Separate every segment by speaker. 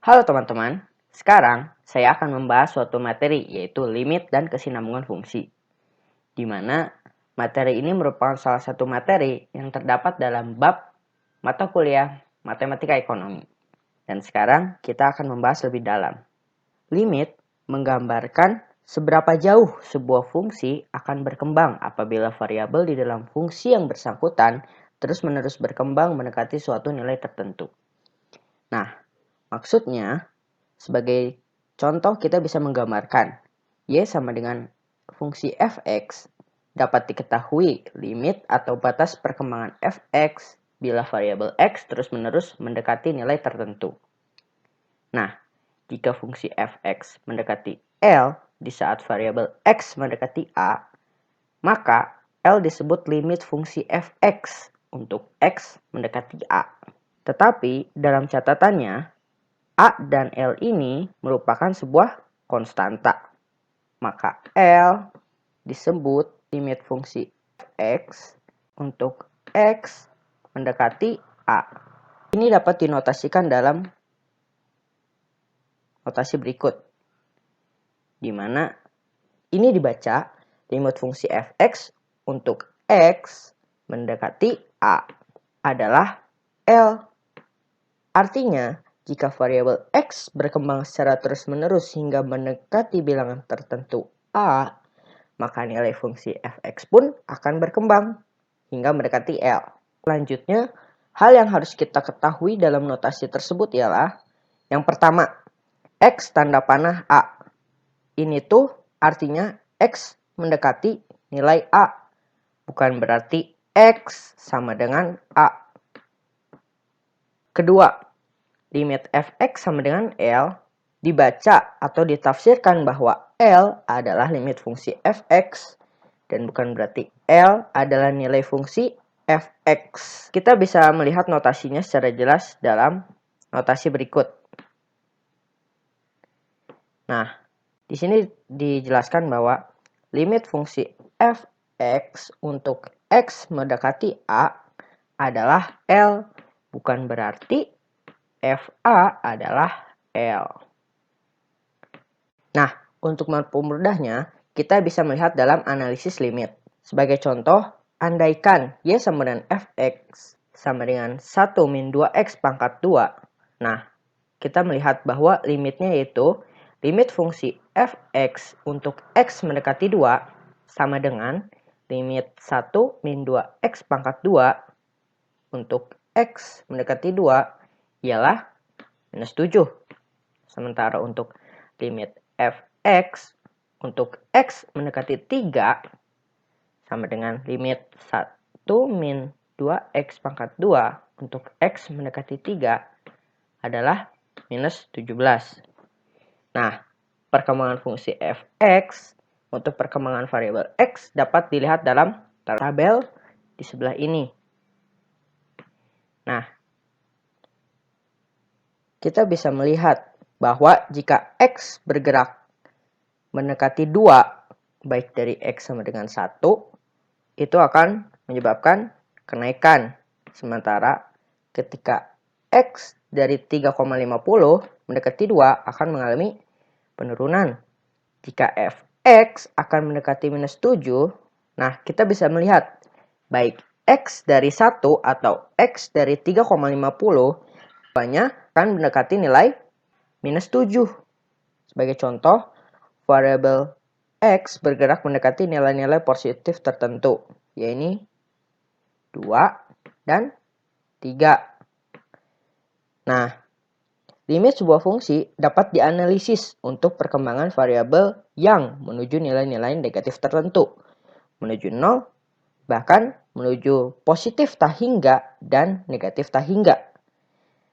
Speaker 1: Halo teman-teman, sekarang saya akan membahas suatu materi yaitu limit dan kesinambungan fungsi. Di mana materi ini merupakan salah satu materi yang terdapat dalam bab mata kuliah Matematika Ekonomi. Dan sekarang kita akan membahas lebih dalam. Limit menggambarkan seberapa jauh sebuah fungsi akan berkembang apabila variabel di dalam fungsi yang bersangkutan terus-menerus berkembang mendekati suatu nilai tertentu. Nah, maksudnya sebagai contoh kita bisa menggambarkan y sama dengan fungsi fx dapat diketahui limit atau batas perkembangan fx bila variabel x terus-menerus mendekati nilai tertentu. Nah, jika fungsi fx mendekati L di saat variabel x mendekati A, maka L disebut limit fungsi fx untuk x mendekati A. Tetapi dalam catatannya, A dan L ini merupakan sebuah konstanta. Maka L disebut limit fungsi fx untuk x mendekati A. Ini dapat dinotasikan dalam notasi berikut, di mana ini dibaca limit fungsi fx untuk x mendekati A adalah L. Artinya, jika variabel x berkembang secara terus-menerus hingga mendekati bilangan tertentu A, maka nilai fungsi fx pun akan berkembang hingga mendekati L. Selanjutnya, hal yang harus kita ketahui dalam notasi tersebut ialah yang pertama, x tanda panah A. Ini tuh artinya x mendekati nilai A, bukan berarti x sama dengan A. Kedua, limit fx sama dengan L dibaca atau ditafsirkan bahwa L adalah limit fungsi fx dan bukan berarti L adalah nilai fungsi fx. Kita bisa melihat notasinya secara jelas dalam notasi berikut. Nah, di sini dijelaskan bahwa limit fungsi fx untuk x mendekati A adalah L, bukan berarti FA adalah L. Nah, untuk mempermudahnya, kita bisa melihat dalam analisis limit. Sebagai contoh, andaikan Y sama dengan Fx sama dengan 1 min 2x pangkat 2. Nah, kita melihat bahwa limitnya yaitu limit fungsi Fx untuk x mendekati 2 sama dengan limit 1 min 2x pangkat 2 untuk x mendekati 2 ialah minus 7. Sementara untuk limit fx untuk x mendekati 3 sama dengan limit 1 min 2x pangkat 2 untuk x mendekati 3 adalah minus 17. Nah, perkembangan fungsi fx untuk perkembangan variabel x dapat dilihat dalam tabel di sebelah ini. Nah, kita bisa melihat bahwa jika x bergerak mendekati 2, baik dari x sama dengan 1, itu akan menyebabkan kenaikan. Sementara ketika x dari 3,50 mendekati 2 akan mengalami penurunan. Jika fx akan mendekati minus 7, nah kita bisa melihat baik x dari 1 atau x dari 3,50 banyak akan mendekati nilai minus 7. Sebagai contoh, variabel x bergerak mendekati nilai-nilai positif tertentu, yaitu 2 dan 3. Nah, limit sebuah fungsi dapat dianalisis untuk perkembangan variabel yang menuju nilai-nilai negatif tertentu, menuju 0, bahkan menuju positif tak hingga dan negatif tak hingga.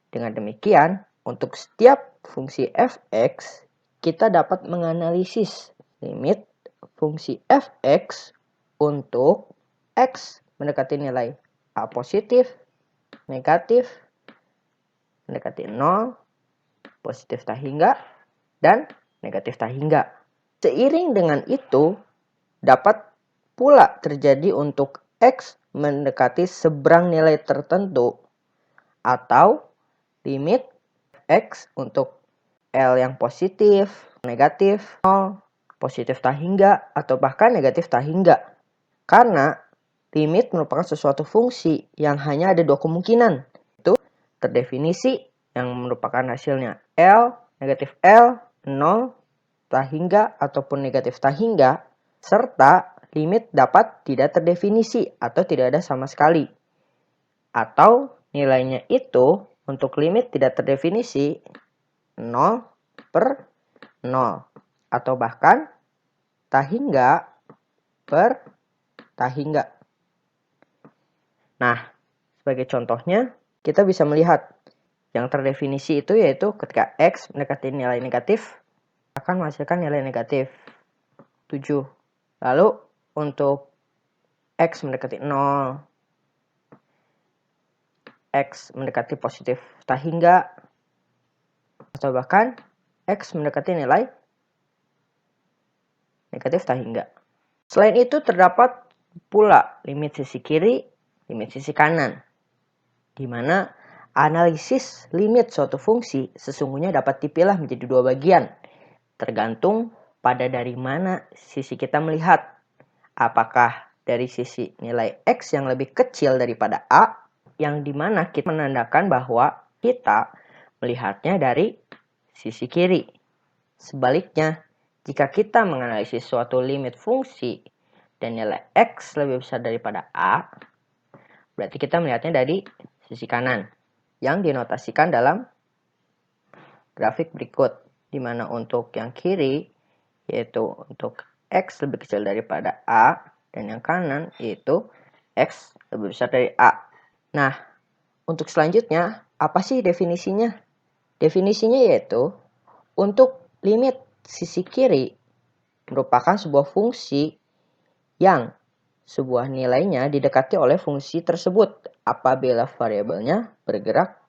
Speaker 1: Dengan demikian, untuk setiap fungsi fx, kita dapat menganalisis limit fungsi fx untuk x mendekati nilai a positif, negatif, mendekati 0, positif tak hingga, dan negatif tak hingga. Seiring dengan itu, dapat pula terjadi untuk x mendekati seberang nilai tertentu atau limit X untuk L yang positif, negatif, 0, positif tak hingga, atau bahkan negatif tak hingga. Karena limit merupakan sesuatu fungsi yang hanya ada dua kemungkinan. Itu terdefinisi yang merupakan hasilnya L, negatif L, 0, tak hingga, ataupun negatif tak hingga, serta limit dapat tidak terdefinisi atau tidak ada sama sekali. Atau nilainya itu untuk limit tidak terdefinisi 0 per 0. Atau bahkan tak hingga per tak hingga. Nah, sebagai contohnya, kita bisa melihat yang terdefinisi itu yaitu ketika X mendekati nilai negatif akan menghasilkan nilai negatif 7. Lalu untuk X mendekati 0, X mendekati positif tak hingga, atau bahkan X mendekati nilai negatif tak hingga. Selain itu terdapat pula limit sisi kiri, limit sisi kanan, di mana analisis limit suatu fungsi sesungguhnya dapat dipilah menjadi dua bagian, tergantung pada dari mana sisi kita melihat. Apakah dari sisi nilai X yang lebih kecil daripada A, yang dimana kita menandakan bahwa kita melihatnya dari sisi kiri. Sebaliknya, jika kita menganalisis suatu limit fungsi dan nilai X lebih besar daripada A, berarti kita melihatnya dari sisi kanan, yang dinotasikan dalam grafik berikut, di mana untuk yang kiri, yaitu untuk X lebih kecil daripada A, dan yang kanan yaitu X lebih besar dari A. Nah, untuk selanjutnya, apa sih definisinya? Definisinya yaitu, untuk limit sisi kiri merupakan sebuah fungsi yang sebuah nilainya didekati oleh fungsi tersebut apabila variabelnya bergerak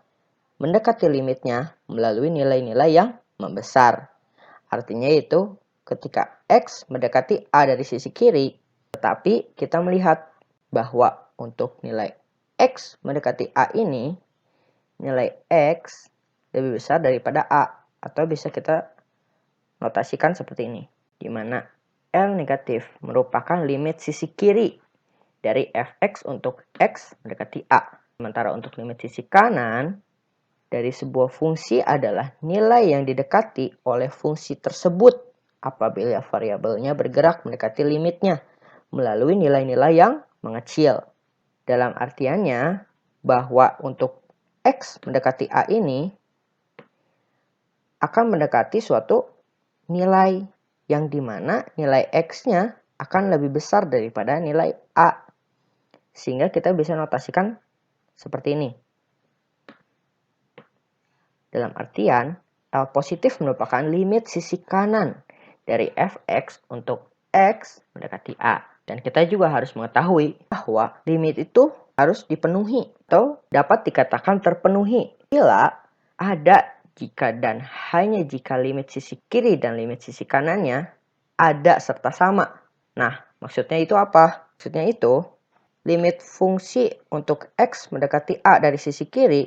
Speaker 1: mendekati limitnya melalui nilai-nilai yang membesar. Artinya itu ketika X mendekati A dari sisi kiri, tetapi kita melihat bahwa untuk nilai X mendekati A ini, nilai X lebih besar daripada A. Atau bisa kita notasikan seperti ini, di mana L negatif merupakan limit sisi kiri dari fx untuk X mendekati A. Sementara untuk limit sisi kanan dari sebuah fungsi adalah nilai yang didekati oleh fungsi tersebut apabila variabelnya bergerak mendekati limitnya melalui nilai-nilai yang mengecil. Dalam artiannya bahwa untuk X mendekati A ini akan mendekati suatu nilai yang dimana nilai X-nya akan lebih besar daripada nilai A. Sehingga kita bisa notasikan seperti ini. Dalam artian, L positif merupakan limit sisi kanan dari fx untuk X mendekati A. Dan kita juga harus mengetahui bahwa limit itu harus dipenuhi atau dapat dikatakan terpenuhi bila ada jika dan hanya jika limit sisi kiri dan limit sisi kanannya ada serta sama. Nah, maksudnya itu apa? Maksudnya itu, limit fungsi untuk X mendekati A dari sisi kiri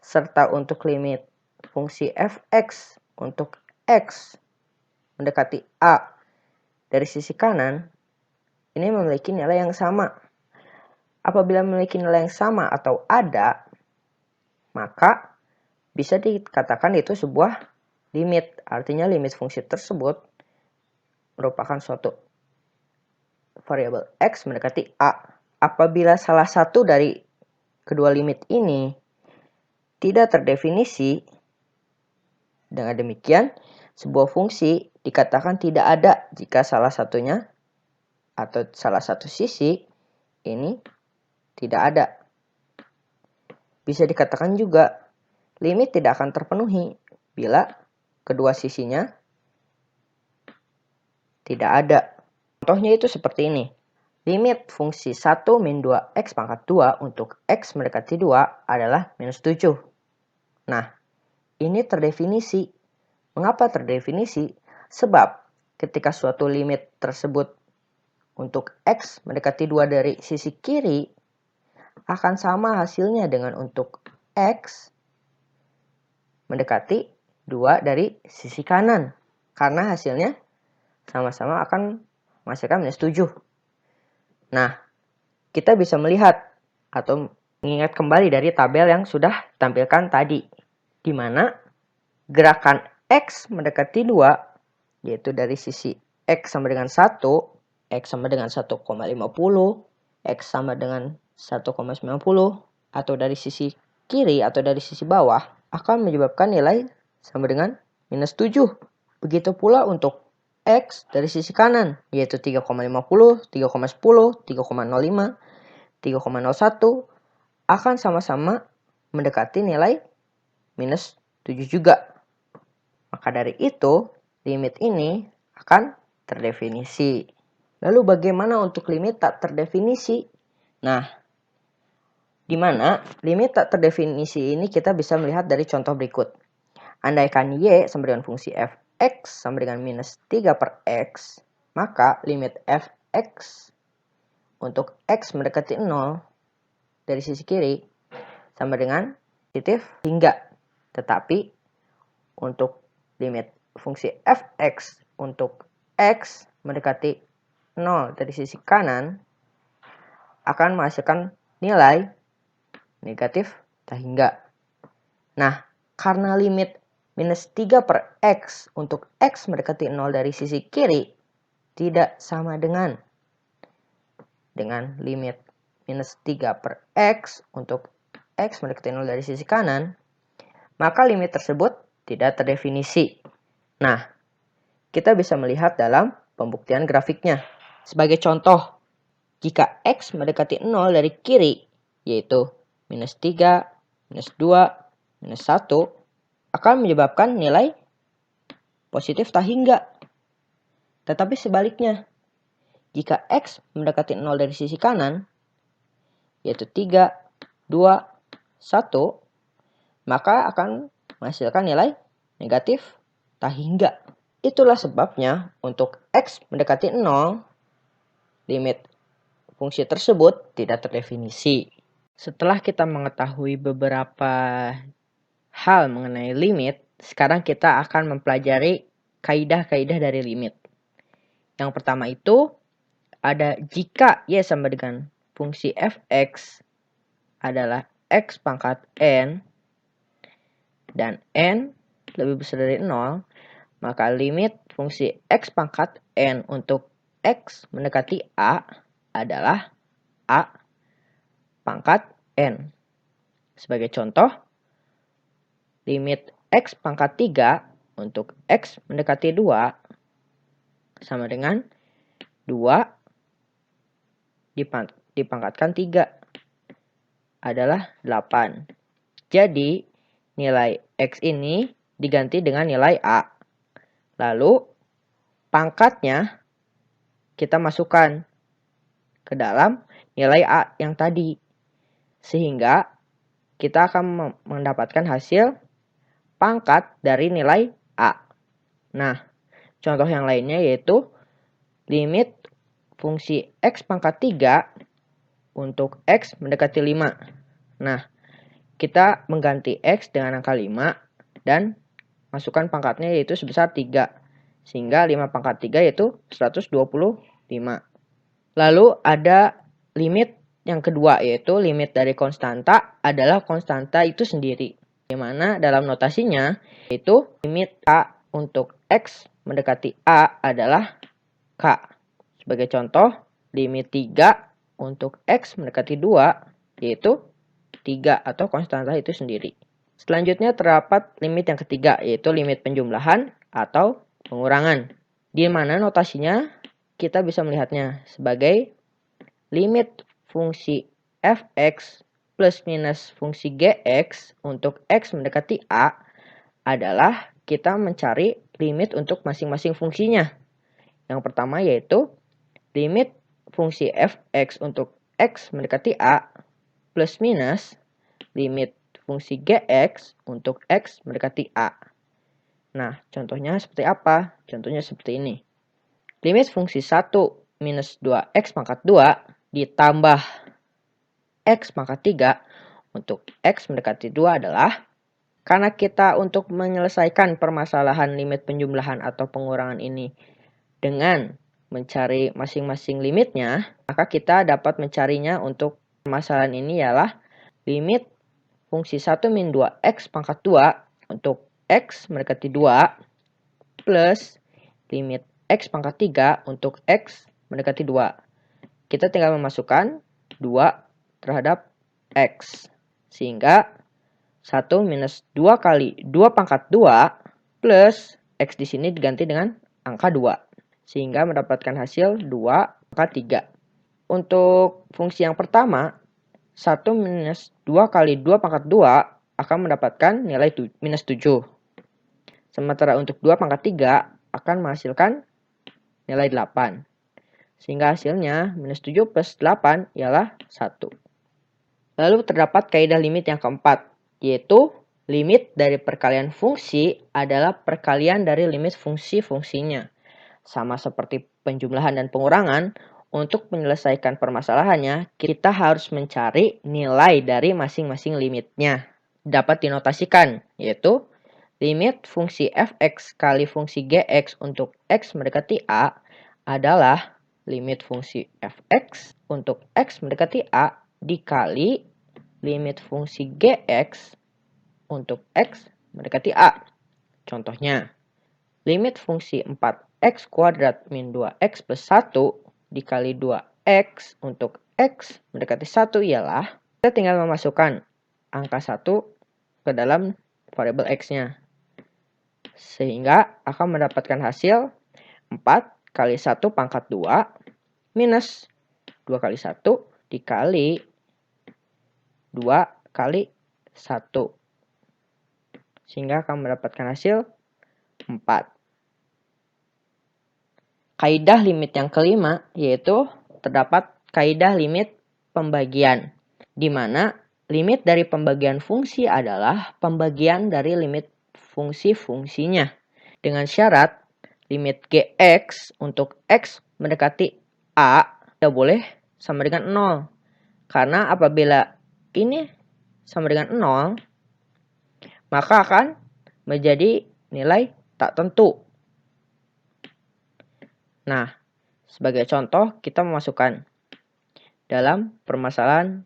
Speaker 1: serta untuk limit fungsi fx untuk X mendekati A dari sisi kanan ini memiliki nilai yang sama. Apabila memiliki nilai yang sama atau ada, maka bisa dikatakan itu sebuah limit. Artinya limit fungsi tersebut merupakan suatu variabel X mendekati A. Apabila salah satu dari kedua limit ini tidak terdefinisi, dengan demikian sebuah fungsi dikatakan tidak ada jika salah satunya atau salah satu sisi ini tidak ada. Bisa dikatakan juga limit tidak akan terpenuhi bila kedua sisinya tidak ada. Contohnya itu seperti ini. Limit fungsi 1 min 2x pangkat 2 untuk x mendekati 2 adalah minus 7. Nah, ini terdefinisi. Mengapa terdefinisi? Sebab ketika suatu limit tersebut untuk X mendekati 2 dari sisi kiri akan sama hasilnya dengan untuk X mendekati 2 dari sisi kanan. Karena hasilnya sama-sama akan menghasilkan minus 7. Nah, kita bisa melihat atau mengingat kembali dari tabel yang sudah ditampilkan tadi. Di mana gerakan X mendekati 2, yaitu dari sisi X sama dengan 1, X sama dengan 1,50, X sama dengan 1,90, atau dari sisi kiri atau dari sisi bawah, akan menyebabkan nilai sama dengan minus 7. Begitu pula untuk X dari sisi kanan, yaitu 3,50, 3,10, 3,05, 3,01, akan sama-sama mendekati nilai minus 7 juga. Maka dari itu, limit ini akan terdefinisi. Lalu bagaimana untuk limit tak terdefinisi? Nah, di mana limit tak terdefinisi ini kita bisa melihat dari contoh berikut. Andaikan Y sama dengan fungsi fx sama dengan minus 3 per x, maka limit fx untuk x mendekati 0 dari sisi kiri sama dengan positif hingga. Tetapi untuk limit fungsi fx untuk x mendekati 0 dari sisi kanan akan menghasilkan nilai negatif tak hingga. Nah, karena limit minus 3 per x untuk x mendekati 0 dari sisi kiri tidak sama dengan limit minus 3 per x untuk x mendekati 0 dari sisi kanan, maka limit tersebut tidak terdefinisi. Nah, kita bisa melihat dalam pembuktian grafiknya. Sebagai contoh, jika x mendekati 0 dari kiri, yaitu minus 3, minus 2, minus 1, akan menyebabkan nilai positif tak hingga. Tetapi sebaliknya, jika x mendekati 0 dari sisi kanan, yaitu 3, 2, 1, maka akan menghasilkan nilai negatif tak hingga. Itulah sebabnya untuk x mendekati 0, limit fungsi tersebut tidak terdefinisi. Setelah kita mengetahui beberapa hal mengenai limit, sekarang kita akan mempelajari kaidah-kaidah dari limit. Yang pertama itu ada jika y sama dengan fungsi fx adalah x pangkat n dan n lebih besar dari 0, maka limit fungsi x pangkat n untuk x mendekati a adalah a pangkat n. Sebagai contoh, limit x pangkat 3 untuk x mendekati 2 sama dengan 2 dipangkatkan 3 adalah 8. Jadi, nilai x ini diganti dengan nilai a. Lalu, pangkatnya kita masukkan ke dalam nilai a yang tadi. Sehingga, kita akan mendapatkan hasil pangkat dari nilai a. Nah, contoh yang lainnya yaitu limit fungsi x pangkat 3 untuk x mendekati 5. Nah, kita mengganti x dengan angka 5 dan masukkan pangkatnya yaitu sebesar 3. Sehingga 5 pangkat 3 yaitu 125. Lalu ada limit yang kedua yaitu limit dari konstanta adalah konstanta itu sendiri. Di mana dalam notasinya yaitu limit a untuk x mendekati a adalah k. Sebagai contoh, limit 3 untuk x mendekati 2 yaitu 3 atau konstanta itu sendiri. Selanjutnya terdapat limit yang ketiga yaitu limit penjumlahan atau pengurangan. Di mana notasinya kita bisa melihatnya sebagai limit fungsi fx plus minus fungsi gx untuk x mendekati a adalah kita mencari limit untuk masing-masing fungsinya. Yang pertama yaitu limit fungsi fx untuk x mendekati a plus minus limit fungsi gx untuk x mendekati a. Nah, contohnya seperti apa? Contohnya seperti ini. Limit fungsi 1 minus 2x pangkat 2 ditambah x pangkat 3 untuk x mendekati 2 adalah Karena kita untuk menyelesaikan permasalahan limit penjumlahan atau pengurangan ini dengan mencari masing-masing limitnya, maka kita dapat mencarinya untuk permasalahan ini ialah limit fungsi 1 min 2x pangkat 2 untuk x mendekati 2 plus limit x pangkat 3 untuk x mendekati 2. Kita tinggal memasukkan 2 terhadap x. Sehingga 1 minus 2 kali 2 pangkat 2 plus x di sini diganti dengan angka 2. Sehingga mendapatkan hasil 2 pangkat 3. Untuk fungsi yang pertama, 1 minus 2 kali 2 pangkat 2 akan mendapatkan nilai minus 7. Sementara untuk 2 pangkat 3 akan menghasilkan nilai 8. Sehingga hasilnya minus 7 plus 8 ialah 1. Lalu terdapat kaidah limit yang keempat, yaitu limit dari perkalian fungsi adalah perkalian dari limit fungsi-fungsinya. Sama seperti penjumlahan dan pengurangan, untuk menyelesaikan permasalahannya, kita harus mencari nilai dari masing-masing limitnya. Dapat dinotasikan, yaitu limit fungsi fx kali fungsi gx untuk x mendekati a adalah limit fungsi fx untuk x mendekati a dikali limit fungsi gx untuk x mendekati a. Contohnya, limit fungsi 4x kuadrat min 2x plus 1 dikali 2x untuk x mendekati 1 ialah, kita tinggal memasukkan angka 1 ke dalam variabel x-nya. Sehingga akan mendapatkan hasil 4 kali 1 pangkat 2 minus 2 kali 1 dikali 2 kali 1. Sehingga akan mendapatkan hasil 4. Kaidah limit yang kelima yaitu terdapat kaidah limit pembagian, di mana limit dari pembagian fungsi adalah pembagian dari limit fungsi-fungsinya. Dengan syarat limit gx untuk x mendekati a tidak boleh sama dengan 0. Karena apabila ini sama dengan 0, maka akan menjadi nilai tak tentu. Nah, sebagai contoh kita memasukkan dalam permasalahan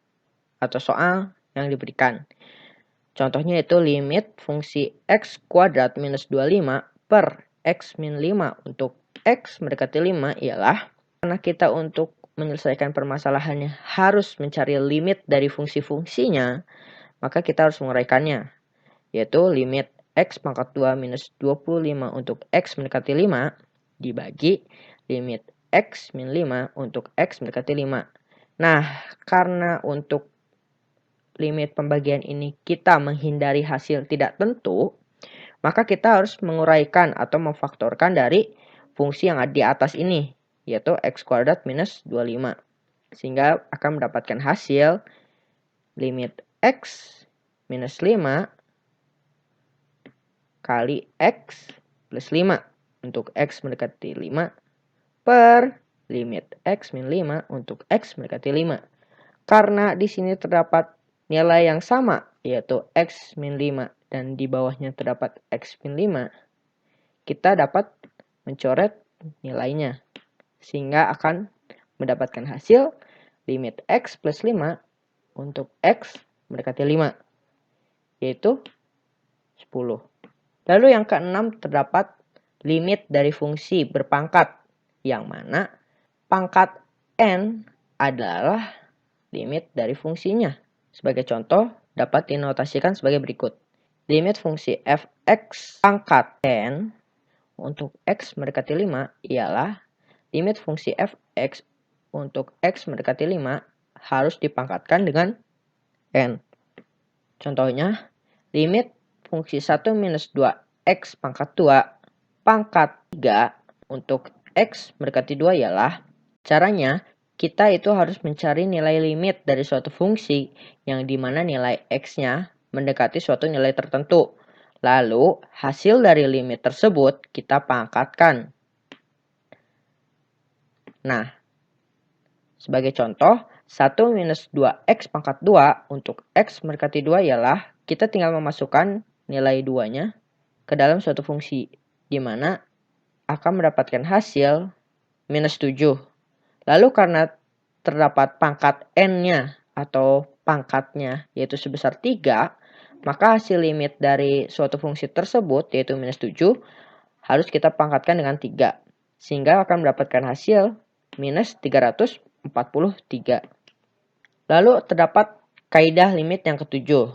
Speaker 1: atau soal yang diberikan. Contohnya itu limit fungsi x kuadrat minus 25 per x min 5 untuk x mendekati 5 ialah, karena kita untuk menyelesaikan permasalahannya harus mencari limit dari fungsi-fungsinya, maka kita harus menguraikannya, yaitu limit x pangkat 2 minus 25 untuk x mendekati 5 dibagi limit x min 5 untuk x mendekati 5. Nah, karena untuk limit pembagian ini kita menghindari hasil tidak tentu, maka kita harus menguraikan atau memfaktorkan dari fungsi yang ada di atas ini, yaitu x kuadrat minus 25. Sehingga akan mendapatkan hasil limit x minus 5 kali x plus 5 untuk x mendekati 5 per limit x min 5 untuk x mendekati 5. Karena di sini terdapat nilai yang sama, yaitu x min 5 dan di bawahnya terdapat x min 5, kita dapat mencoret nilainya. Sehingga akan mendapatkan hasil limit x plus 5 untuk x mendekati 5, yaitu 10. Lalu yang keenam terdapat limit dari fungsi berpangkat, yang mana pangkat n adalah limit dari fungsinya. Sebagai contoh, dapat dinotasikan sebagai berikut. Limit fungsi fx pangkat n untuk x mendekati 5 ialah limit fungsi fx untuk x mendekati 5 harus dipangkatkan dengan n. Contohnya, limit fungsi 1 minus 2x pangkat 2 pangkat 3 untuk x mendekati 2 ialah, caranya kita itu harus mencari nilai limit dari suatu fungsi yang dimana nilai x-nya mendekati suatu nilai tertentu. Lalu hasil dari limit tersebut kita pangkatkan. Nah, sebagai contoh, 1 minus 2x pangkat 2 untuk x mendekati 2 ialah, kita tinggal memasukkan nilai 2-nya ke dalam suatu fungsi, di mana akan mendapatkan hasil minus 7. Lalu karena terdapat pangkat n-nya atau pangkatnya yaitu sebesar 3, maka hasil limit dari suatu fungsi tersebut yaitu minus 7 harus kita pangkatkan dengan 3. Sehingga akan mendapatkan hasil minus 343. Lalu terdapat kaidah limit yang ketujuh,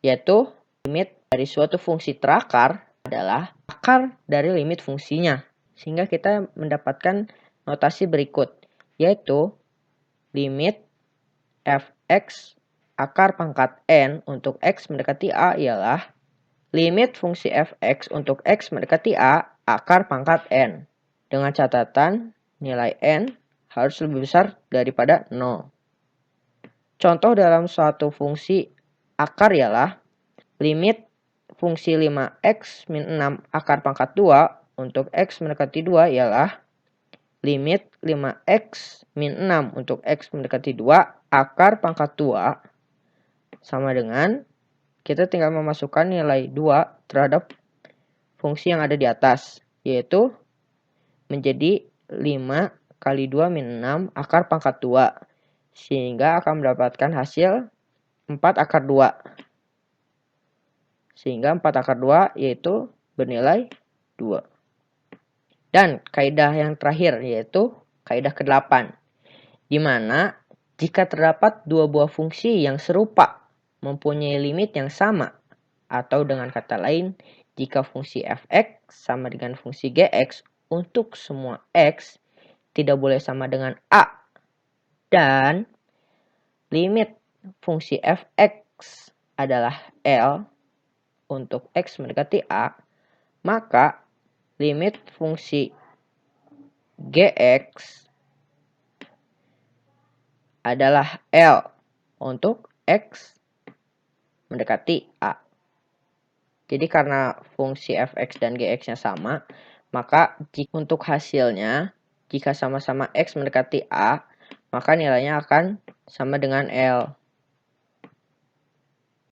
Speaker 1: yaitu limit dari suatu fungsi terakar adalah akar dari limit fungsinya. Sehingga kita mendapatkan notasi berikut, yaitu limit fx akar pangkat n untuk x mendekati a ialah limit fungsi fx untuk x mendekati a akar pangkat n. Dengan catatan nilai n harus lebih besar daripada 0. Contoh dalam suatu fungsi akar ialah limit fungsi 5x min 6 akar pangkat 2 untuk x mendekati 2 ialah limit 5x min 6 untuk x mendekati 2 akar pangkat 2 sama dengan kita tinggal memasukkan nilai 2 terhadap fungsi yang ada di atas, yaitu menjadi 5 kali 2 min 6 akar pangkat 2. Sehingga akan mendapatkan hasil 4 akar 2. Sehingga 4 akar 2 yaitu bernilai 2. Dan kaidah yang terakhir yaitu kaidah ke-8. Di mana jika terdapat dua buah fungsi yang serupa mempunyai limit yang sama, atau dengan kata lain, jika fungsi fx sama dengan fungsi gx untuk semua x tidak boleh sama dengan a, dan limit fungsi fx adalah L untuk x mendekati a, maka limit fungsi gx adalah L untuk x mendekati a. Jadi karena fungsi fx dan gx-nya sama, maka untuk hasilnya, jika sama-sama x mendekati a, maka nilainya akan sama dengan L.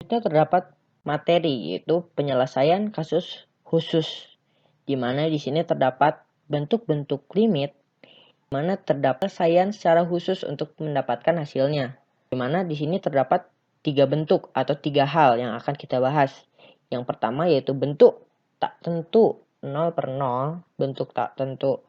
Speaker 1: Kita terdapat materi, yaitu penyelesaian kasus khusus, di mana di sini terdapat bentuk-bentuk limit, di mana terdapat penyelesaian secara khusus untuk mendapatkan hasilnya. Di mana di sini terdapat 3 bentuk atau 3 hal yang akan kita bahas. Yang pertama yaitu bentuk tak tentu 0 per 0, bentuk tak tentu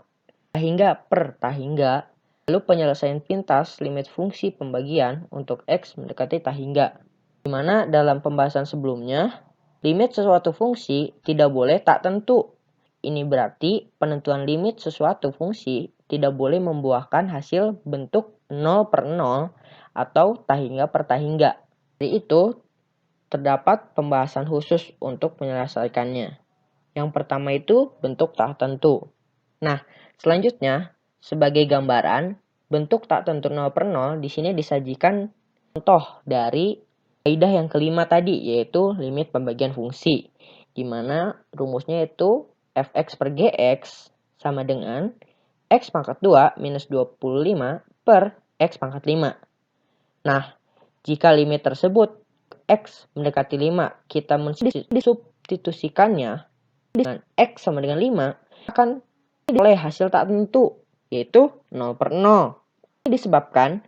Speaker 1: tahingga per tahingga, lalu penyelesaian pintas limit fungsi pembagian untuk x mendekati tahingga. Di mana dalam pembahasan sebelumnya, limit sesuatu fungsi tidak boleh tak tentu. Ini berarti penentuan limit sesuatu fungsi tidak boleh membuahkan hasil bentuk 0 per 0 atau tahingga per tahingga. Dari itu, terdapat pembahasan khusus untuk menyelesaikannya. Yang pertama itu bentuk tak tentu. Nah, selanjutnya sebagai gambaran bentuk tak tentu 0 per 0 di sini disajikan contoh dari kaidah yang kelima tadi, yaitu limit pembagian fungsi, di mana rumusnya itu fx per gx sama dengan x pangkat 2 minus 25 per x pangkat 5. Nah, jika limit tersebut x mendekati 5, kita mensubstitusikannya dengan x sama dengan 5, akan oleh hasil tak tentu, yaitu 0 per 0. Ini disebabkan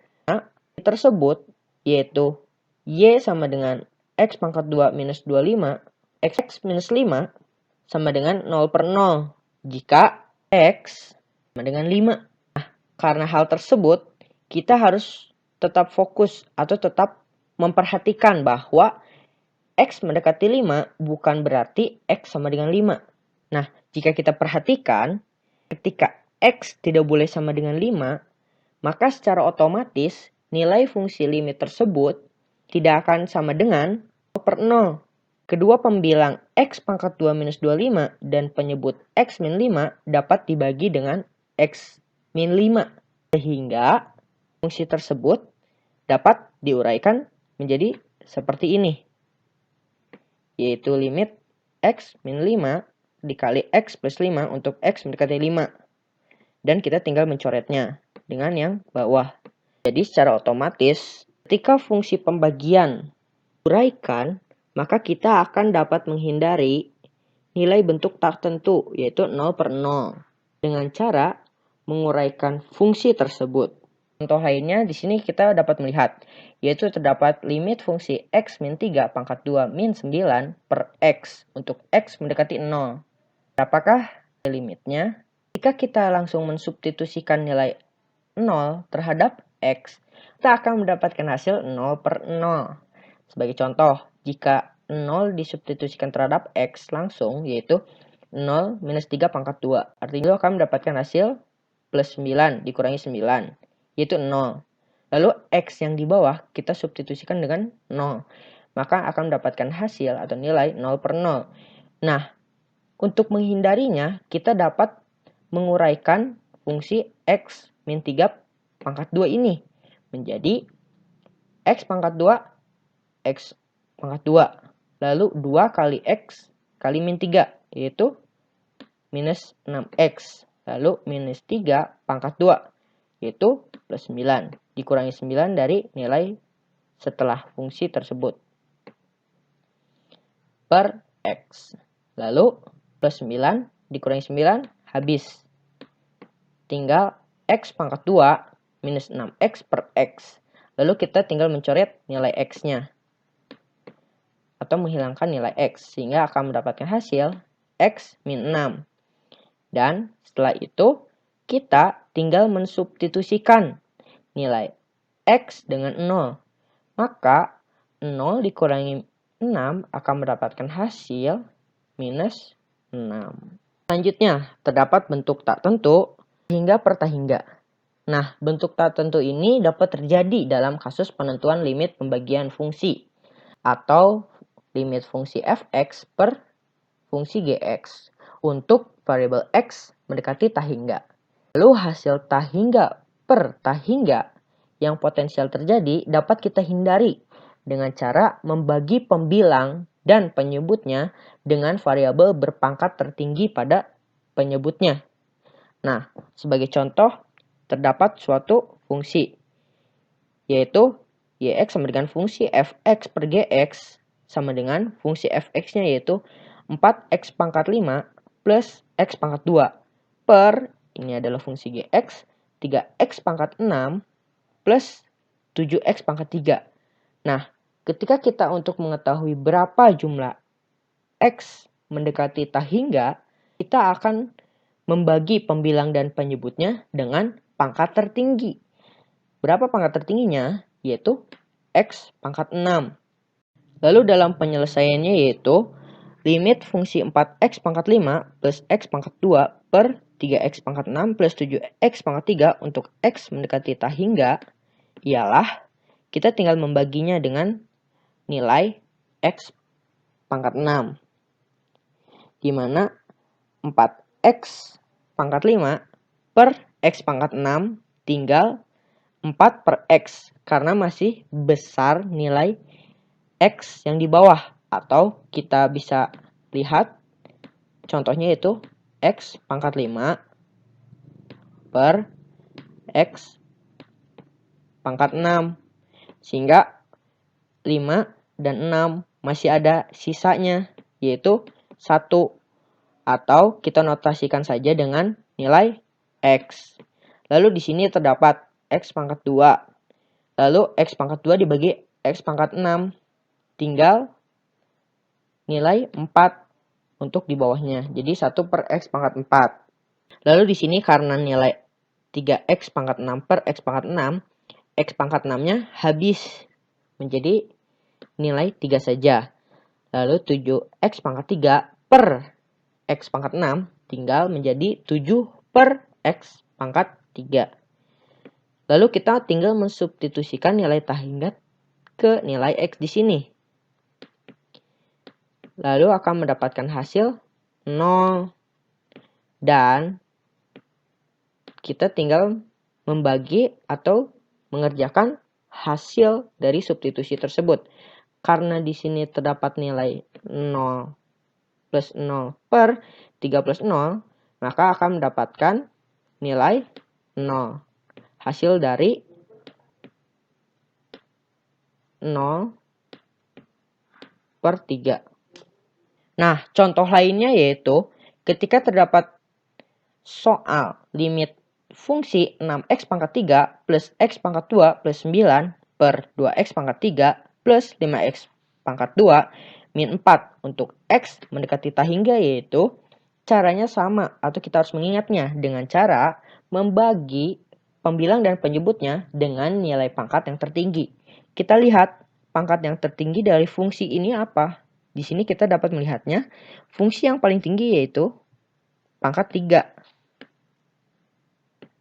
Speaker 1: tersebut, yaitu y sama dengan x pangkat 2 minus 25, x minus 5 sama dengan 0 per 0, jika x sama dengan 5. Nah, karena hal tersebut, kita harus tetap fokus atau tetap memperhatikan bahwa x mendekati 5 bukan berarti x sama dengan 5. Nah, jika kita perhatikan, ketika x tidak boleh sama dengan 5, maka secara otomatis nilai fungsi limit tersebut tidak akan sama dengan 0 per 0. Kedua pembilang x pangkat 2 minus 25 dan penyebut x min 5 dapat dibagi dengan x min 5. Sehingga fungsi tersebut dapat diuraikan menjadi seperti ini, yaitu limit x min 5 dikali x plus 5 untuk x mendekati 5. Dan kita tinggal mencoretnya dengan yang bawah. Jadi secara otomatis ketika fungsi pembagian diuraikan, maka kita akan dapat menghindari nilai bentuk tertentu, yaitu 0 per 0, dengan cara menguraikan fungsi tersebut. Contoh lainnya di sini kita dapat melihat, yaitu terdapat limit fungsi x min 3 pangkat 2 min 9 per x untuk x mendekati 0. Apakah limitnya? Jika kita langsung mensubstitusikan nilai 0 terhadap x, kita akan mendapatkan hasil 0 per 0. Sebagai contoh, jika 0 disubstitusikan terhadap x langsung, yaitu 0 minus 3 pangkat 2. Artinya akan mendapatkan hasil plus 9 dikurangi 9, yaitu 0. Lalu x yang di bawah kita substitusikan dengan 0. Maka akan mendapatkan hasil atau nilai 0 per 0. Nah, untuk menghindarinya, kita dapat menguraikan fungsi x min 3 pangkat 2 ini menjadi x pangkat 2, x pangkat 2. Lalu 2 kali x kali min 3, yaitu minus 6x. Lalu minus 3 pangkat 2, yaitu plus 9. Dikurangi 9 dari nilai setelah fungsi tersebut. Per x. Lalu plus 9 dikurangi 9 habis. Tinggal x pangkat 2 minus 6x per x. Lalu kita tinggal mencoret nilai x-nya. Atau menghilangkan nilai x. Sehingga akan mendapatkan hasil x min 6. Dan setelah itu, kita tinggal mensubstitusikan nilai x dengan 0. Maka 0 dikurangi 6 akan mendapatkan hasil minus 6. Selanjutnya, terdapat bentuk tak tentu hingga per tak hingga. Nah, bentuk tak tentu ini dapat terjadi dalam kasus penentuan limit pembagian fungsi atau limit fungsi fx per fungsi gx untuk variabel x mendekati tak hingga. Lalu hasil tak hingga per tak hingga yang potensial terjadi dapat kita hindari dengan cara membagi pembilang dan penyebutnya dengan variabel berpangkat tertinggi pada penyebutnya. Nah, sebagai contoh, terdapat suatu fungsi, yaitu yx sama dengan fungsi fx per gx sama dengan fungsi fx-nya yaitu 4x pangkat 5 plus x pangkat 2 per, ini adalah fungsi gx, 3x pangkat 6 plus 7x pangkat 3. Nah, ketika kita untuk mengetahui berapa jumlah x mendekati tak hingga, kita akan membagi pembilang dan penyebutnya dengan pangkat tertinggi. Berapa pangkat tertingginya? Yaitu x pangkat 6. Lalu dalam penyelesaiannya yaitu limit fungsi 4x pangkat 5 plus x pangkat 2 per 3x pangkat 6 plus 7x pangkat 3 untuk x mendekati tak hingga ialah kita tinggal membaginya dengan nilai x pangkat 6. Di mana 4x pangkat 5 per x pangkat 6 tinggal 4 per x karena masih besar nilai x yang di bawah. Atau kita bisa lihat contohnya itu x pangkat 5 per x pangkat 6. Sehingga 5 dan 6 masih ada sisanya, yaitu 1. Atau kita notasikan saja dengan nilai x. Lalu di sini terdapat x pangkat 2. Lalu x pangkat 2 dibagi x pangkat 6. Tinggal nilai 4 untuk di bawahnya. Jadi 1 per x pangkat 4. Lalu di sini karena nilai 3x pangkat 6 per x pangkat 6, x pangkat 6-nya habis menjadi nilai 3 saja. Lalu 7x pangkat 3 per x pangkat 6 tinggal menjadi 7 per x pangkat 3. Lalu kita tinggal mensubstitusikan nilai tak hingga ke nilai x di sini. Lalu akan mendapatkan hasil 0. Dan kita tinggal membagi atau mengerjakan hasil dari substitusi tersebut. Karena di sini terdapat nilai 0 plus 0 per 3 plus 0, maka akan mendapatkan nilai 0. Hasil dari 0 per 3. Nah, contoh lainnya yaitu ketika terdapat soal limit fungsi 6x pangkat 3 plus x pangkat 2 plus 9 per 2x pangkat 3 plus 5x pangkat 2 min 4 untuk x mendekati tak hingga, yaitu caranya sama atau kita harus mengingatnya dengan cara membagi pembilang dan penyebutnya dengan nilai pangkat yang tertinggi. Kita lihat pangkat yang tertinggi dari fungsi ini apa? Di sini kita dapat melihatnya fungsi yang paling tinggi yaitu pangkat 3.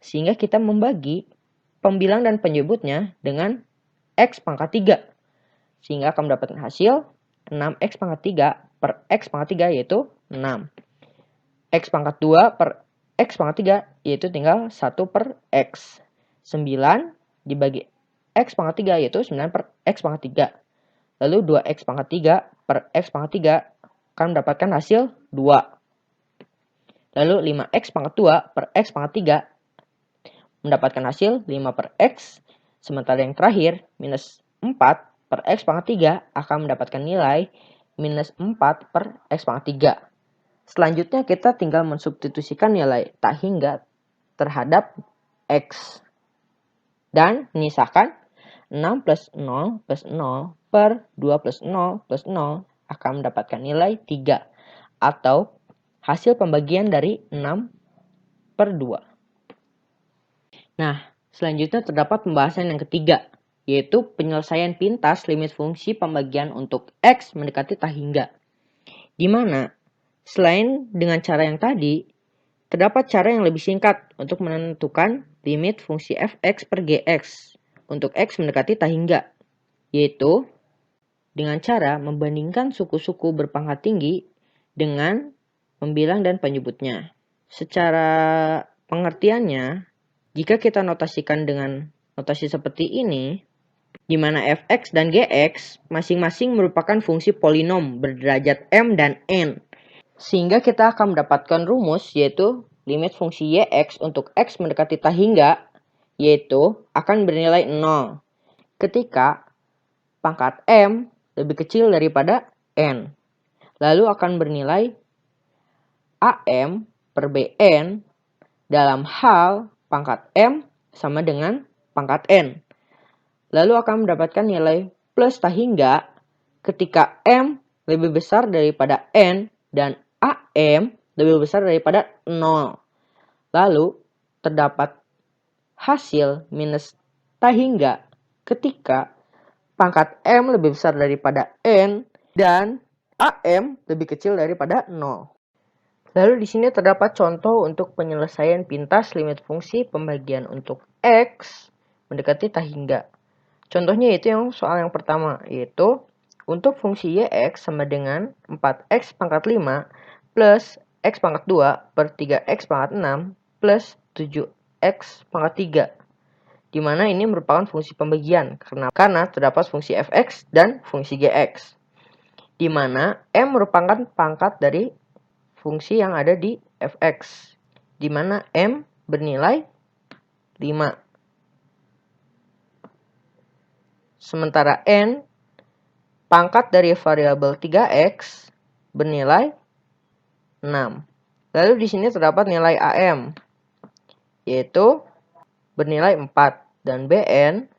Speaker 1: Sehingga kita membagi pembilang dan penyebutnya dengan x pangkat 3. Sehingga akan mendapatkan hasil 6x pangkat 3 per x pangkat 3 yaitu 6. X pangkat 2 per x pangkat 3 yaitu tinggal 1 per x. 9 dibagi x pangkat 3 yaitu 9 per x pangkat 3. Lalu 2x pangkat 3 per x pangkat 3 akan mendapatkan hasil 2. Lalu 5x pangkat 2 per x pangkat 3 mendapatkan hasil 5 per x. Sementara yang terakhir, minus 4 per x pangkat 3 akan mendapatkan nilai minus 4 per x pangkat 3. Selanjutnya kita tinggal mensubstitusikan nilai tak hingga terhadap x. Dan menyisakan 6 plus 0 plus 0 per 2 plus 0 plus 0 akan mendapatkan nilai 3. Atau hasil pembagian dari 6 per 2. Nah, selanjutnya terdapat pembahasan yang ketiga, yaitu penyelesaian pintas limit fungsi pembagian untuk x mendekati tak hingga. Di mana, selain dengan cara yang tadi, terdapat cara yang lebih singkat untuk menentukan limit fungsi fx per gx untuk x mendekati tak hingga, yaitu dengan cara membandingkan suku-suku berpangkat tinggi dengan pembilang dan penyebutnya. Secara pengertiannya, jika kita notasikan dengan notasi seperti ini, di mana fx dan gx masing-masing merupakan fungsi polinom berderajat m dan n, sehingga kita akan mendapatkan rumus yaitu limit fungsi yx untuk x mendekati tak hingga yaitu akan bernilai 0 ketika pangkat m lebih kecil daripada n. Lalu akan bernilai am per bn dalam hal pangkat m sama dengan pangkat n. Lalu akan mendapatkan nilai plus tak hingga ketika m lebih besar daripada n dan am lebih besar daripada 0. Lalu terdapat hasil minus tak hingga ketika pangkat m lebih besar daripada n dan am lebih kecil daripada 0. Lalu di sini terdapat contoh untuk penyelesaian pintas limit fungsi pembagian untuk x mendekati tak hingga. Contohnya yaitu yang soal yang pertama, yaitu untuk fungsi yx sama dengan 4x pangkat 5 plus x pangkat 2 per 3x pangkat 6 plus 7x pangkat 3. Dimana ini merupakan fungsi pembagian karena terdapat fungsi fx dan fungsi gx. Dimana m merupakan pangkat dari fungsi yang ada di fx, di mana m bernilai 5. Sementara n pangkat dari variabel 3x bernilai 6. Lalu di sini terdapat nilai am yaitu bernilai 4 dan bn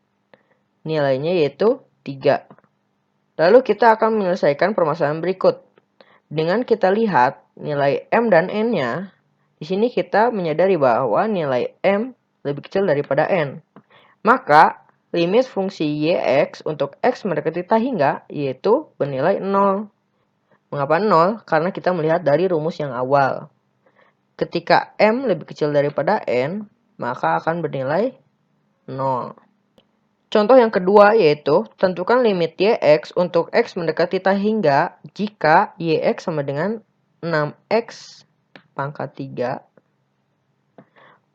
Speaker 1: nilainya yaitu 3. Lalu kita akan menyelesaikan permasalahan berikut. Dengan kita lihat nilai m dan n-nya, di sini kita menyadari bahwa nilai m lebih kecil daripada n. Maka limit fungsi yx untuk x mendekati tak hingga yaitu bernilai 0. Mengapa 0? Karena kita melihat dari rumus yang awal. Ketika m lebih kecil daripada n, maka akan bernilai 0. Contoh yang kedua yaitu tentukan limit yx untuk x mendekati tak hingga jika yx sama dengan 6x pangkat 3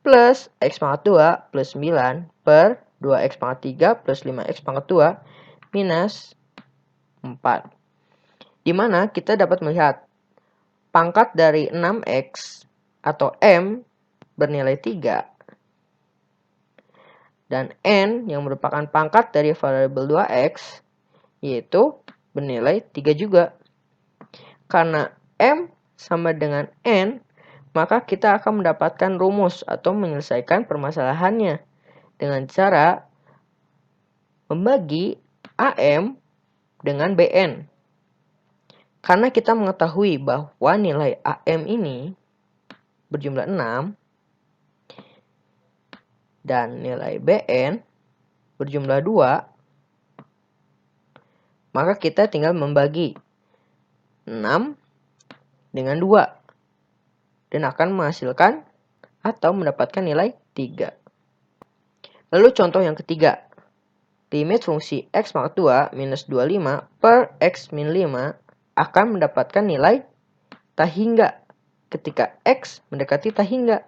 Speaker 1: plus x pangkat 2 plus 9 per 2x pangkat 3 plus 5x pangkat 2 minus 4. Dimana kita dapat melihat pangkat dari 6x atau m bernilai 3 dan n yang merupakan pangkat dari variabel 2x yaitu bernilai 3 juga. Karena M sama dengan N, maka kita akan mendapatkan rumus atau menyelesaikan permasalahannya dengan cara membagi AM dengan BN. Karena kita mengetahui bahwa nilai AM ini berjumlah 6 dan nilai BN berjumlah 2, maka kita tinggal membagi 6 dengan 2 dan akan menghasilkan atau mendapatkan nilai 3. Lalu contoh yang ketiga. Limit fungsi x pangkat 2 minus 25 per x min 5 akan mendapatkan nilai tak hingga ketika x mendekati tak hingga.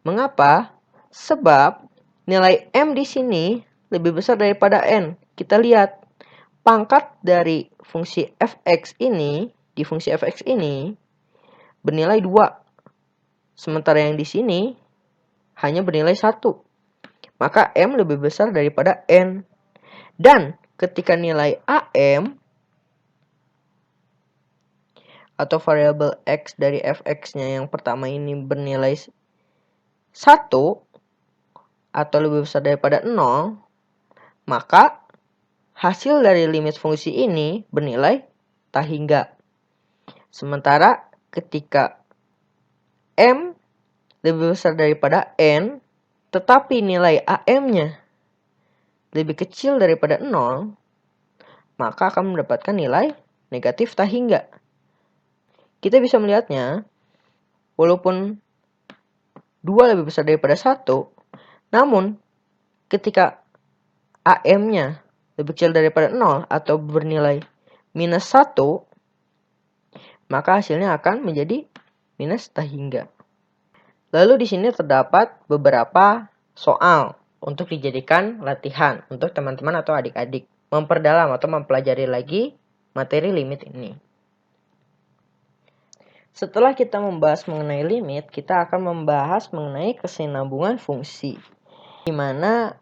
Speaker 1: Mengapa? Sebab nilai M di sini lebih besar daripada N. Kita lihat pangkat dari fungsi fx ini di fungsi fx ini bernilai 2. Sementara yang di sini hanya bernilai 1. Maka M lebih besar daripada N. Dan ketika nilai AM atau variabel X dari fx-nya yang pertama ini bernilai 1 atau lebih besar daripada 0, maka hasil dari limit fungsi ini bernilai tak hingga. Sementara ketika M lebih besar daripada N, tetapi nilai AM-nya lebih kecil daripada 0, maka akan mendapatkan nilai negatif tak hingga. Kita bisa melihatnya, walaupun 2 lebih besar daripada 1, namun ketika AM-nya lebih kecil daripada 0 atau bernilai minus 1, maka hasilnya akan menjadi minus tak hingga. Lalu di sini terdapat beberapa soal untuk dijadikan latihan untuk teman-teman atau adik-adik memperdalam atau mempelajari lagi materi limit ini. Setelah kita membahas mengenai limit, kita akan membahas mengenai kesinambungan fungsi. Di mana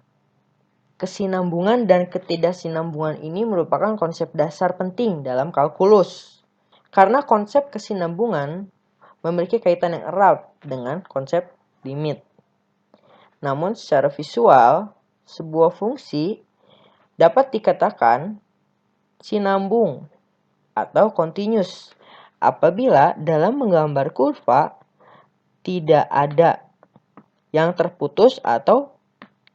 Speaker 1: kesinambungan dan ketidaksinambungan ini merupakan konsep dasar penting dalam kalkulus. Karena konsep kesinambungan memiliki kaitan yang erat dengan konsep limit. Namun secara visual, sebuah fungsi dapat dikatakan sinambung atau continuous apabila dalam menggambar kurva tidak ada yang terputus atau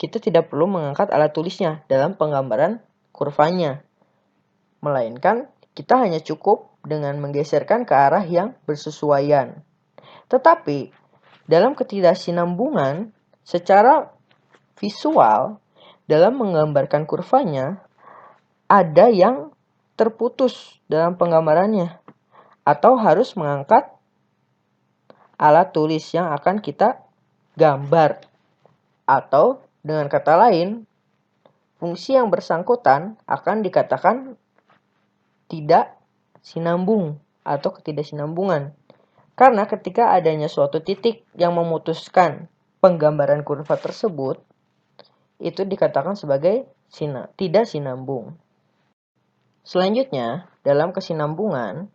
Speaker 1: kita tidak perlu mengangkat alat tulisnya dalam penggambaran kurvanya. Melainkan kita hanya cukup dengan menggeserkan ke arah yang bersesuaian. Tetapi dalam ketidaksinambungan secara visual dalam menggambarkan kurvanya ada yang terputus dalam penggambarannya atau harus mengangkat alat tulis yang akan kita gambar. Atau dengan kata lain, fungsi yang bersangkutan akan dikatakan tidak sinambung atau ketidaksinambungan. Karena ketika adanya suatu titik yang memutuskan penggambaran kurva tersebut, itu dikatakan sebagai tidak sinambung. Selanjutnya, dalam kesinambungan,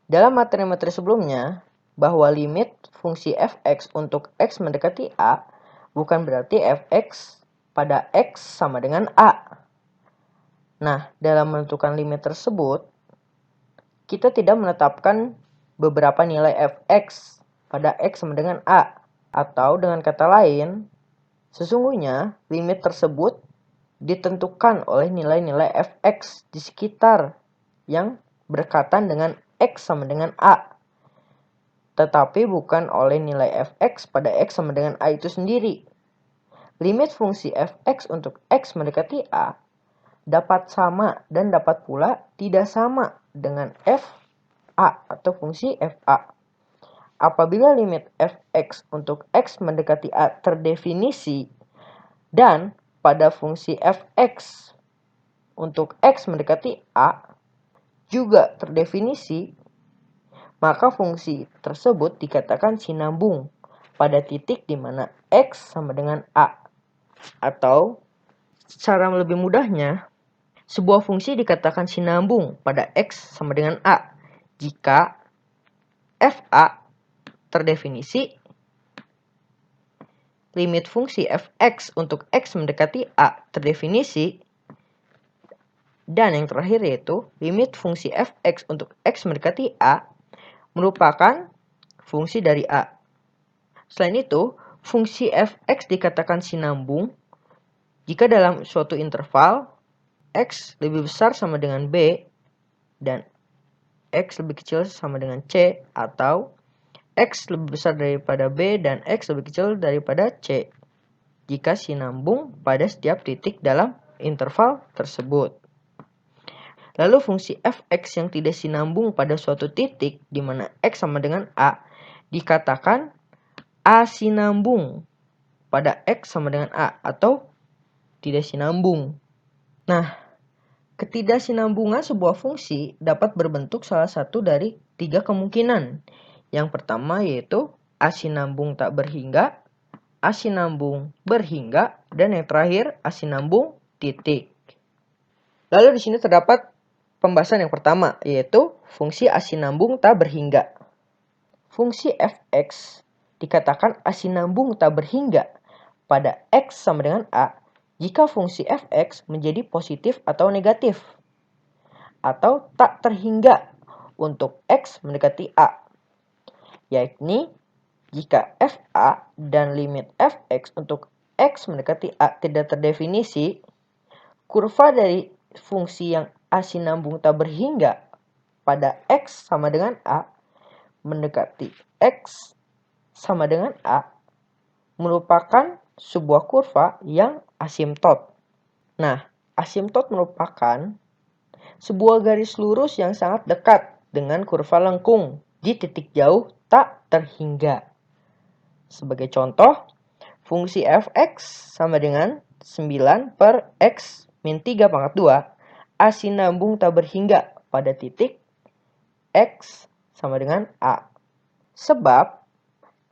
Speaker 1: dalam materi-materi sebelumnya, bahwa limit fungsi fx untuk x mendekati a bukan berarti fx pada x sama dengan a. Nah, dalam menentukan limit tersebut, kita tidak menetapkan beberapa nilai fx pada x sama dengan a. Atau dengan kata lain, sesungguhnya limit tersebut ditentukan oleh nilai-nilai fx di sekitar yang berkaitan dengan x sama dengan a. Tetapi bukan oleh nilai fx pada x sama dengan a itu sendiri. Limit fungsi fx untuk x mendekati a dapat sama dan dapat pula tidak sama dengan fa atau fungsi fa. Apabila limit fx untuk x mendekati a terdefinisi dan pada fungsi fx untuk x mendekati a juga terdefinisi, maka fungsi tersebut dikatakan sinambung pada titik di mana x sama dengan a. Atau secara lebih mudahnya, Sebuah fungsi dikatakan sinambung pada X sama dengan A jika fa terdefinisi, limit fungsi fx untuk x mendekati A terdefinisi, dan yang terakhir yaitu limit fungsi fx untuk x mendekati A merupakan fungsi dari A. Selain itu, fungsi fx dikatakan sinambung jika dalam suatu interval x lebih besar sama dengan b dan x lebih kecil sama dengan c, atau x lebih besar daripada b dan x lebih kecil daripada c jika sinambung pada setiap titik dalam interval tersebut. Lalu fungsi fx yang tidak sinambung pada suatu titik di mana x sama dengan a dikatakan asinambung pada x sama dengan a atau tidak sinambung. Nah, ketidaksinambungan sebuah fungsi dapat berbentuk salah satu dari 3 kemungkinan. Yang pertama yaitu asinambung tak berhingga, asinambung berhingga, dan yang terakhir asinambung titik. Lalu di sini terdapat pembahasan yang pertama yaitu fungsi asinambung tak berhingga. Fungsi fx dikatakan asinambung tak berhingga pada x sama dengan a jika fungsi fx menjadi positif atau negatif, atau tak terhingga untuk x mendekati a, yakni jika fa dan limit fx untuk x mendekati a tidak terdefinisi, kurva dari fungsi yang asinambung tak berhingga pada x sama dengan a mendekati x sama dengan a merupakan sebuah kurva yang asimtot. Nah, asimtot merupakan sebuah garis lurus yang sangat dekat dengan kurva lengkung di titik jauh tak terhingga. Sebagai contoh, fungsi fx sama dengan 9 per x min 3 pangkat 2 asinambung tak berhingga pada titik x sama dengan a. Sebab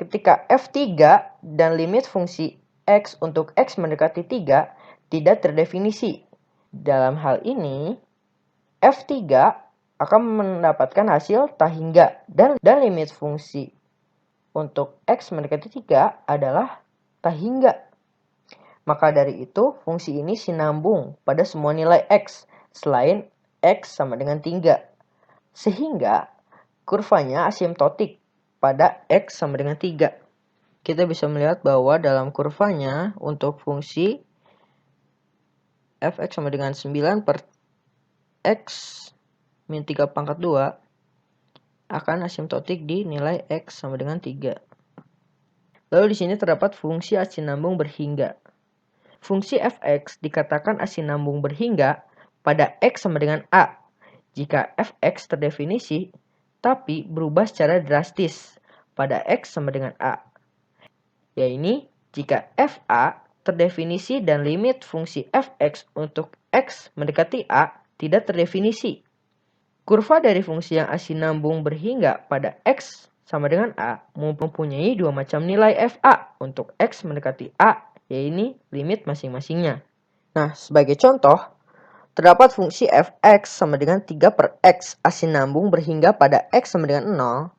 Speaker 1: ketika f3 dan limit fungsi x untuk x mendekati 3 tidak terdefinisi. Dalam hal ini, f3 akan mendapatkan hasil tak hingga dan limit fungsi untuk x mendekati 3 adalah tak hingga. Maka dari itu, fungsi ini sinambung pada semua nilai x selain x sama dengan 3. Sehingga kurvanya asimptotik pada x sama dengan 3. Kita bisa melihat bahwa dalam kurvanya untuk fungsi fx sama dengan 9 per x min 3 pangkat 2 akan asimptotik di nilai x sama dengan 3. Lalu di sini terdapat fungsi asinambung berhingga. Fungsi fx dikatakan asinambung berhingga pada x sama dengan a jika fx terdefinisi tapi berubah secara drastis pada x sama dengan a, yaitu jika fa terdefinisi dan limit fungsi fx untuk x mendekati a tidak terdefinisi. Kurva dari fungsi yang asinambung berhingga pada x sama dengan a mempunyai dua macam nilai fa untuk x mendekati a, yaitu limit masing-masingnya. Nah, sebagai contoh, terdapat fungsi fx sama dengan 3 per x asinambung berhingga pada x sama dengan 0,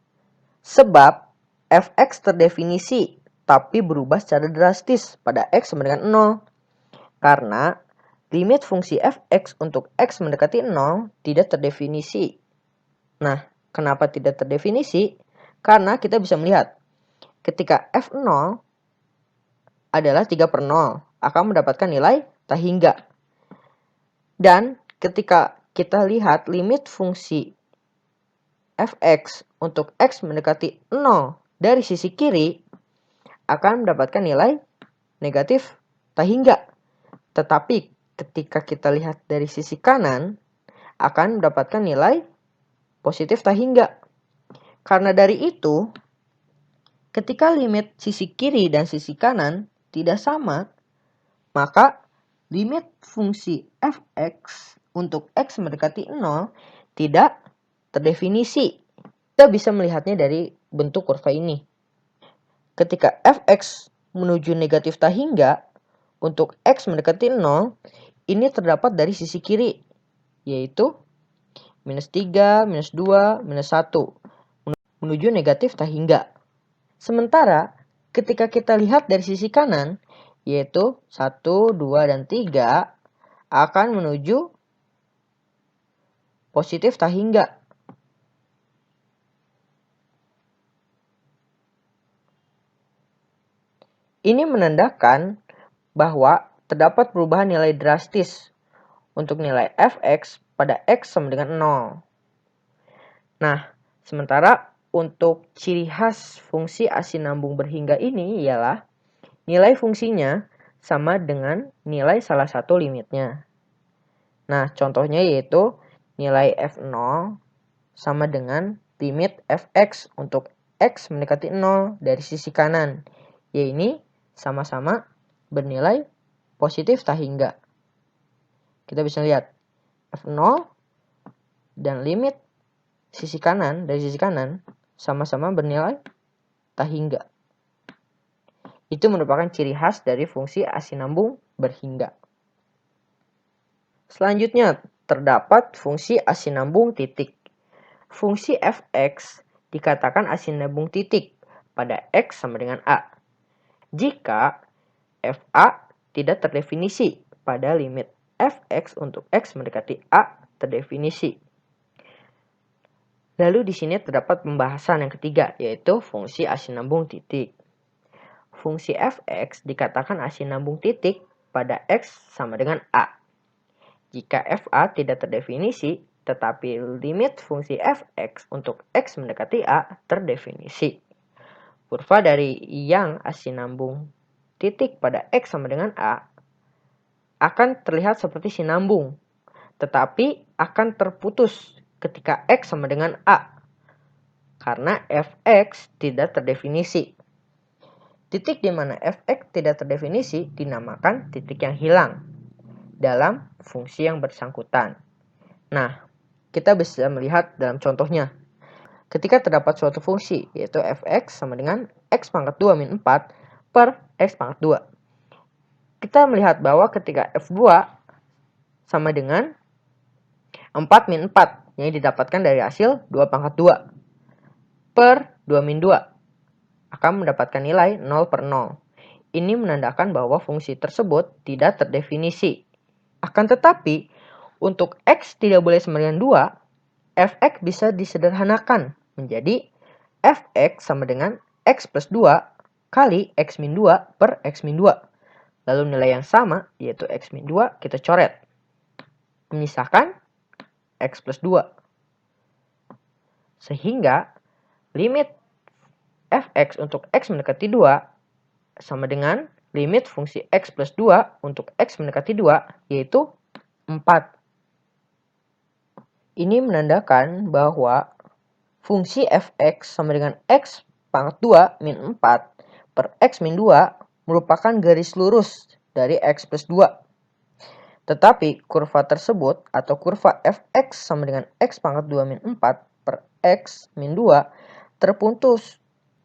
Speaker 1: sebab fx terdefinisi tapi berubah secara drastis pada x sama dengan 0. Karena limit fungsi fx untuk x mendekati 0 tidak terdefinisi. Nah, kenapa tidak terdefinisi? Karena kita bisa melihat ketika f0 adalah 3 per 0 akan mendapatkan nilai tak hingga. Dan ketika kita lihat limit fungsi fx untuk x mendekati 0 dari sisi kiri akan mendapatkan nilai negatif tak hingga. Tetapi ketika kita lihat dari sisi kanan akan mendapatkan nilai positif tak hingga. Karena dari itu, ketika limit sisi kiri dan sisi kanan tidak sama, maka limit fungsi fx untuk x mendekati 0 tidak terdefinisi. Kita bisa melihatnya dari bentuk kurva ini. Ketika fx menuju negatif tak hingga untuk x mendekati 0, ini terdapat dari sisi kiri. yaitu minus 3, minus 2, minus 1, menuju negatif tak hingga. Sementara ketika kita lihat dari sisi kanan, yaitu 1, 2, dan 3, akan menuju positif tak hingga. Ini menandakan bahwa terdapat perubahan nilai drastis untuk nilai fx pada x sama dengan 0. Nah, sementara untuk ciri khas fungsi asinambung berhingga ini ialah nilai fungsinya sama dengan nilai salah satu limitnya. Nah, contohnya yaitu nilai f0 sama dengan limit fx untuk x mendekati 0 dari sisi kanan. Ya, ini sama-sama bernilai positif tak hingga. Kita bisa lihat f0 dan limit sisi kanan dari sisi kanan sama-sama bernilai tak hingga. Itu merupakan ciri khas dari fungsi asinambung berhingga. Selanjutnya, terdapat fungsi asinambung titik. Fungsi fx dikatakan asinambung titik pada x sama dengan a jika fa tidak terdefinisi pada limit fx untuk x mendekati a terdefinisi. Lalu di sini terdapat pembahasan yang ketiga, yaitu fungsi asinambung titik. Fungsi fx dikatakan asinambung titik pada x sama dengan a jika fa tidak terdefinisi, tetapi limit fungsi fx untuk x mendekati a terdefinisi. Kurva dari yang asinambung titik pada x sama dengan a akan terlihat seperti sinambung, tetapi akan terputus ketika x sama dengan a karena fx tidak terdefinisi. Titik di mana fx tidak terdefinisi dinamakan titik yang hilang dalam fungsi yang bersangkutan. Nah, kita bisa melihat dalam contohnya. Ketika terdapat suatu fungsi, yaitu fx sama dengan x pangkat 2 min 4 per x pangkat 2. Kita melihat bahwa ketika f2 sama dengan 4 min 4, yang didapatkan dari hasil 2 pangkat 2 per 2 min 2, akan mendapatkan nilai 0 per 0. Ini menandakan bahwa fungsi tersebut tidak terdefinisi. Akan tetapi, untuk x tidak boleh sama dengan 2, fx bisa disederhanakan menjadi fx sama dengan x plus 2 kali x min 2 per x min 2. Lalu nilai yang sama, yaitu x min 2, kita coret. Menyisahkan x plus 2. Sehingga limit fx untuk x mendekati 2 sama dengan limit fungsi x plus 2 untuk x mendekati 2, yaitu 4. Ini menandakan bahwa fungsi fx sama dengan x pangkat 2 min 4 per x min 2 merupakan garis lurus dari x plus 2. Tetapi kurva tersebut atau kurva fx sama dengan x pangkat 2 min 4 per x min 2 terputus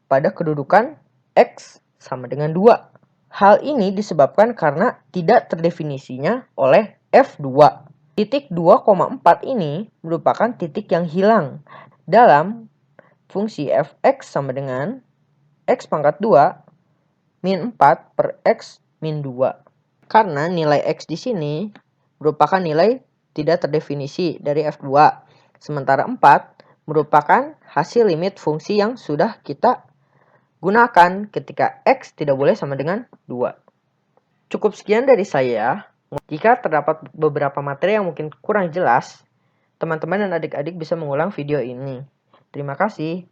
Speaker 1: pada kedudukan x sama dengan 2. Hal ini disebabkan karena tidak terdefinisinya oleh f2. Titik 2,4 ini merupakan titik yang hilang dalam fungsi fx sama dengan x pangkat 2 min 4 per x min 2. Karena nilai x di sini merupakan nilai tidak terdefinisi dari f2. Sementara 4 merupakan hasil limit fungsi yang sudah kita gunakan ketika x tidak boleh sama dengan 2. Cukup sekian dari saya. Jika terdapat beberapa materi yang mungkin kurang jelas, teman-teman dan adik-adik bisa mengulang video ini. Terima kasih.